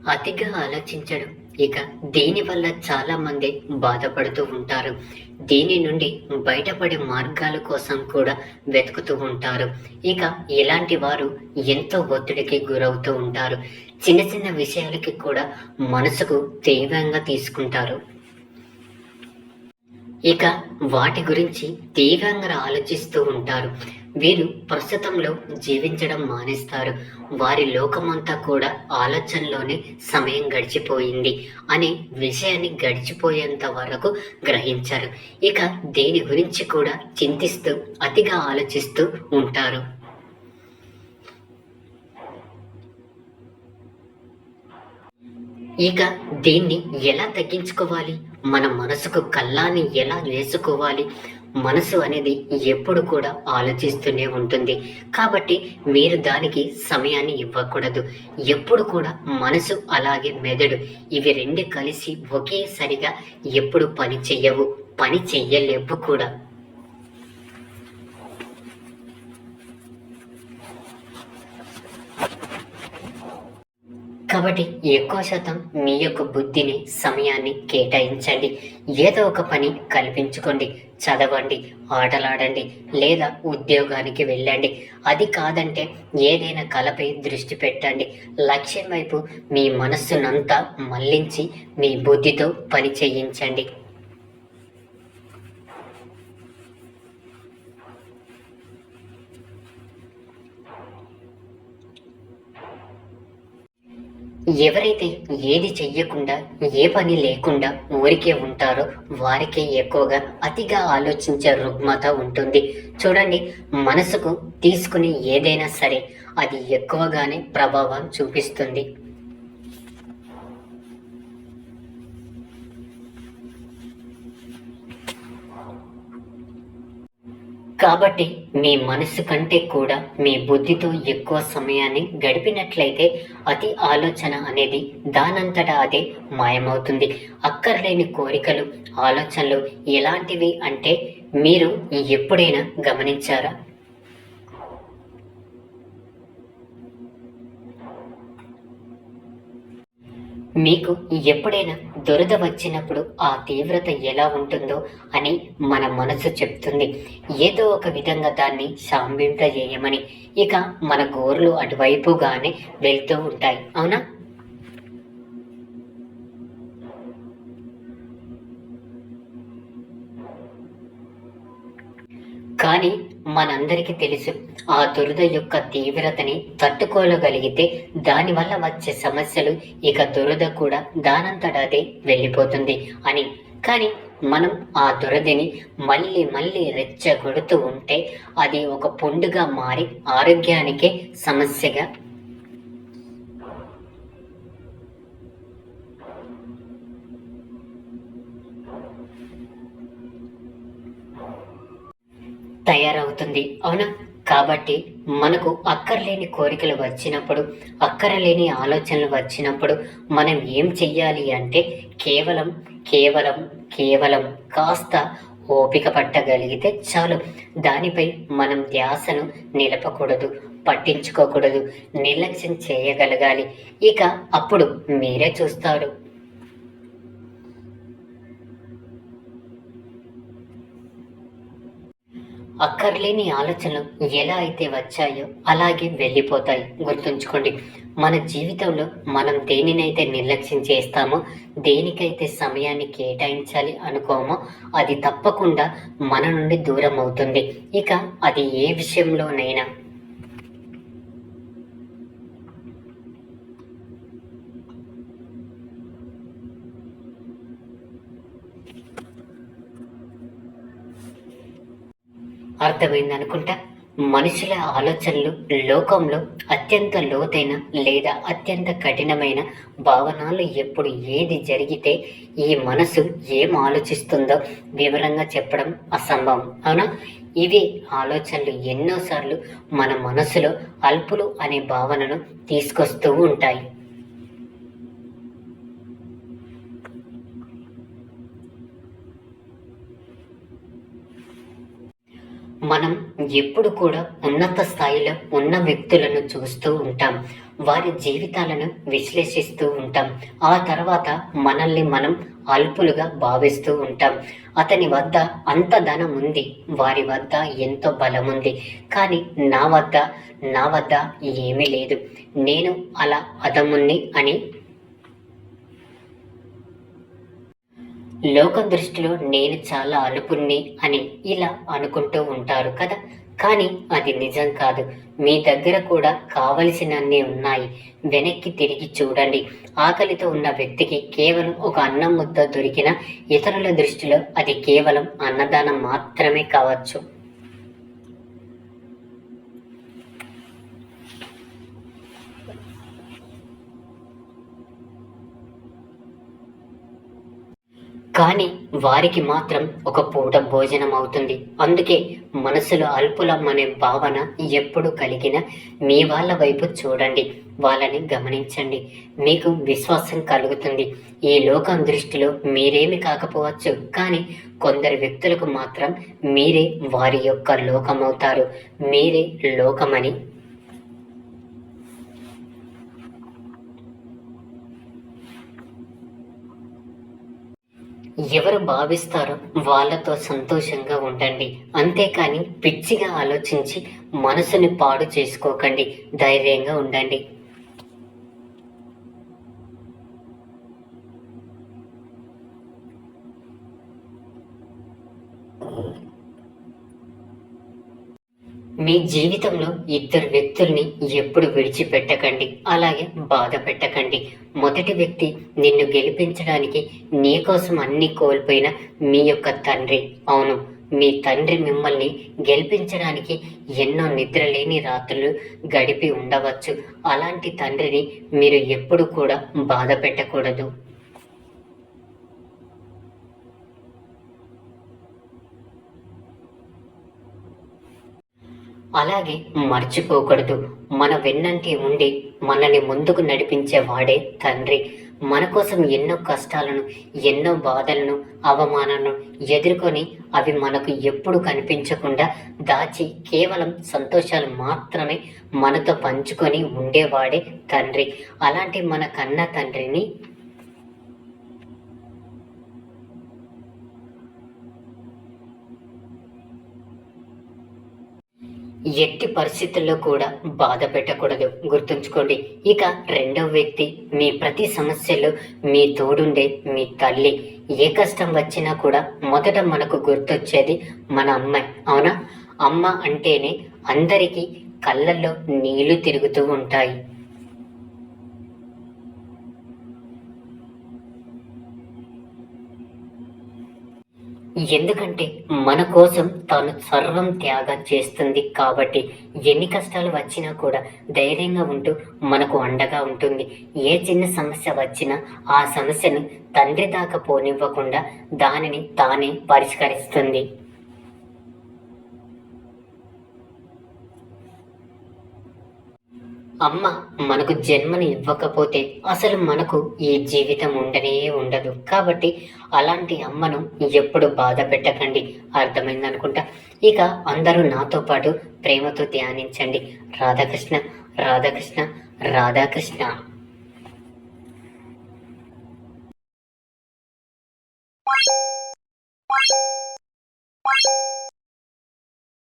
అతిగా ఆలోచించడం ఇక దీనివల్ల చాలా మంది బాధపడుతూ ఉంటారు. దీని నుండి బయటపడే మార్గాల కోసం కూడా వెతుకుతూ ఉంటారు. ఇక ఇలాంటి వారు ఎంతో ఒత్తిడికి గురవుతూ ఉంటారు. చిన్న చిన్న విషయాలకి కూడా మనసుకు తీవ్రంగా తీసుకుంటారు. ఇక వాటి గురించి తీవ్రంగా ఆలోచిస్తూ ఉంటారు. వీరు ప్రస్తుతంలో జీవించడం మానేస్తారు. వారి లోకమంతా కూడా ఆలోచనలోనే సమయం గడిచిపోయింది అనే విషయాన్ని గడిచిపోయేంత వరకు గ్రహించారు. ఇక దేని గురించి కూడా చింతిస్తూ అతిగా ఆలోచిస్తూ ఉంటారు. ఇక దీన్ని ఎలా తగ్గించుకోవాలి? మన మనసుకు కల్లాన్ని ఎలా వేసుకోవాలి? మనసు అనేది ఎప్పుడు కూడా ఆలోచిస్తూనే ఉంటుంది. కాబట్టి మీరు దానికి సమయాన్ని ఇవ్వకూడదు. ఎప్పుడు కూడా మనసు అలాగే మెదడు ఇవి రెండు కలిసి ఒకేసారిగా ఎప్పుడు పని చెయ్యవు, పని చెయ్యలేవు కూడా. కాబట్టి ఎక్కువ శాతం మీ యొక్క బుద్ధిని సమయాన్ని కేటాయించండి. ఏదో ఒక పని కల్పించుకోండి. చదవండి, ఆటలాడండి, లేదా ఉద్యోగానికి వెళ్ళండి. అది కాదంటే ఏదైనా కళపై దృష్టి పెట్టండి. లక్ష్యం వైపు మీ మనస్సునంతా మళ్లించి మీ బుద్ధితో పని చేయించండి. ఎవరైతే ఏది చెయ్యకుండా, ఏ పని లేకుండా ఊరికే ఉంటారో వారికే ఎక్కువగా అతిగా ఆలోచించే రుగ్మత ఉంటుంది. చూడండి, మనసుకు తీసుకుని ఏదైనా సరే అది ఎక్కువగానే ప్రభావం చూపిస్తుంది. కాబట్టి మీ మనసు కంటే కూడా మీ బుద్ధితో ఎక్కువ సమయాన్ని గడిపినట్లయితే అతి ఆలోచన అనేది దానంతటా అదే మాయమవుతుంది. అక్కర్లేని కోరికలు, ఆలోచనలు ఎలాంటివి అంటే మీరు ఎప్పుడైనా గమనించారా? మీకు ఎప్పుడైనా దురద వచ్చినప్పుడు ఆ తీవ్రత ఎలా ఉంటుందో అని మన మనసు చెప్తుంది. ఏదో ఒక విధంగా దాన్ని శాంతింపజేయమని. ఇక మన గోర్లు అటువైపుగానే వెళ్తూ ఉంటాయి, అవునా? కానీ మనందరికీ తెలుసు, ఆ దురద యొక్క తీవ్రతని తట్టుకోగలిగితే దానివల్ల వచ్చే సమస్యలు ఇక దురద కూడా దానంతట అదే వెళ్ళిపోతుంది అని. కానీ మనం ఆ దురదని మళ్ళీ మళ్ళీ రెచ్చగొడుతూ ఉంటే అది ఒక పుండుగా మారి ఆరోగ్యానికే సమస్యగా. తయారవుతుంది, అవునా? కాబట్టి మనకు అక్కర్లేని కోరికలు వచ్చినప్పుడు, అక్కరలేని ఆలోచనలు వచ్చినప్పుడు మనం ఏం చెయ్యాలి అంటే కేవలం కేవలం కేవలం కాస్త ఓపిక పట్టగలిగితే చాలు. దానిపై మనం ధ్యాసను నిలపకూడదు, పట్టించుకోకూడదు, నిర్లక్ష్యం చేయగలగాలి. ఇక అప్పుడు మీరే చూస్తారు. అక్కర్లేని ఆలోచనలు ఎలా అయితే వచ్చాయో అలాగే వెళ్ళిపోతాయి. గుర్తుంచుకోండి, మన జీవితంలో మనం దేనినైతే నిర్లక్ష్యం చేస్తామో, దేనికైతే సమయాన్ని కేటాయించాలి అనుకోమో అది తప్పకుండా మన నుండి దూరం అవుతుంది. ఇక అది ఏ విషయంలోనైనా. అర్థమైంది అనుకుంటా. మనుషుల ఆలోచనలు లోకంలో అత్యంత లోతైన లేదా అత్యంత కఠినమైన భావనలు. ఎప్పుడు ఏది జరిగితే ఈ మనసు ఏం ఆలోచిస్తుందో వివరంగా చెప్పడం అసంభవం, అవునా? ఇవి ఆలోచనలు ఎన్నోసార్లు మన మనసులో అల్పులు అనే భావనను తీసుకొస్తూ ఉంటాయి. మనం ఎప్పుడు కూడా ఉన్నత స్థాయిలో ఉన్న వ్యక్తులను చూస్తూ ఉంటాం, వారి జీవితాలను విశ్లేషిస్తూ ఉంటాం. ఆ తర్వాత మనల్ని మనం అల్పులుగా భావిస్తూ ఉంటాం. అతని వద్ద అంత ధనం ఉంది, వారి వద్ద ఎంతో బలం ఉంది, కానీ నా వద్ద ఏమీ లేదు, నేను అలా అధముణ్ణి అని లోకం దృష్టిలో నేను చాలా అలుపుణ్ణి అని ఇలా అనుకుంటూ ఉంటారు కదా. కానీ అది నిజం కాదు. మీ దగ్గర కూడా కావలసినన్ని ఉన్నాయి. వెనక్కి తిరిగి చూడండి. ఆకలితో ఉన్న వ్యక్తికి కేవలం ఒక అన్నం ముద్ద దొరికిన ఇతరుల దృష్టిలో అది కేవలం అన్నదానం మాత్రమే కావచ్చు. కానీ వారికి మాత్రం ఒక పూట భోజనం అవుతుంది. అందుకే మనసులో అల్పులం అనే భావన ఎప్పుడు కలిగిన మీ వాళ్ళ వైపు చూడండి, వాళ్ళని గమనించండి, మీకు విశ్వాసం కలుగుతుంది. ఈ లోకం దృష్టిలో మీరేమి కాకపోవచ్చు, కానీ కొందరు వ్యక్తులకు మాత్రం మీరే వారి యొక్క లోకమవుతారు. మీరే లోకమని ఎవరు భావిస్తారో వాళ్ళతో సంతోషంగా ఉండండి. అంతేకాని పిచ్చిగా ఆలోచించి మనసుని పాడు చేసుకోకండి. ధైర్యంగా ఉండండి. మీ జీవితంలో ఇద్దరు వ్యక్తుల్ని ఎప్పుడు విడిచిపెట్టకండి, అలాగే బాధ పెట్టకండి. మొదటి వ్యక్తి నిన్ను గెలిపించడానికి నీకోసం అన్ని కోల్పోయిన మీ యొక్క తండ్రి. అవును, మీ తండ్రి మిమ్మల్ని గెలిపించడానికి ఎన్నో నిద్రలేని రాత్రులు గడిపి ఉండవచ్చు. అలాంటి తండ్రిని మీరు ఎప్పుడు కూడా బాధ పెట్టకూడదు. అలాగే మర్చిపోకూడదు, మన వెన్నంటి ఉండి మనల్ని ముందుకు నడిపించే వాడే తండ్రి. మన కోసం ఎన్నో కష్టాలను, ఎన్నో బాధలను, అవమానాలను ఎదుర్కొని అవి మనకు ఎప్పుడు కనిపించకుండా దాచి కేవలం సంతోషాలు మాత్రమే మనతో పంచుకొని ఉండేవాడే తండ్రి. అలాంటి మన కన్న తండ్రిని ఎట్టి పరిస్థితుల్లో కూడా బాధ పెట్టకూడదు, గుర్తుంచుకోండి. ఇక రెండవ వ్యక్తి మీ ప్రతి సమస్యలో మీ తోడుండే మీ తల్లి. ఏ కష్టం వచ్చినా కూడా మొదట మనకు గుర్తొచ్చేది మన అమ్మాయి, అవునా? అమ్మ అంటేనే అందరికీ కళ్ళల్లో నీళ్లు తిరుగుతూ ఉంటాయి. ఎందుకంటే మన కోసం తాను సర్వం త్యాగం చేస్తుంది కాబట్టి. ఎన్ని కష్టాలు వచ్చినా కూడా ధైర్యంగా ఉంటూ మనకు అండగా ఉంటుంది. ఏ చిన్న సమస్య వచ్చినా ఆ సమస్యను తండ్రి దాకా పోనివ్వకుండా దానిని తానే పరిష్కరిస్తుంది. అమ్మ మనకు జన్మని ఇవ్వకపోతే అసలు మనకు ఈ జీవితం ఉండనే ఉండదు. కాబట్టి అలాంటి అమ్మను ఎప్పుడు బాధ పెట్టకండి. అర్థమైంది అనుకుంటా. ఇక అందరూ నాతో పాటు ప్రేమతో ధ్యానించండి. రాధాకృష్ణ, రాధాకృష్ణ, రాధాకృష్ణ.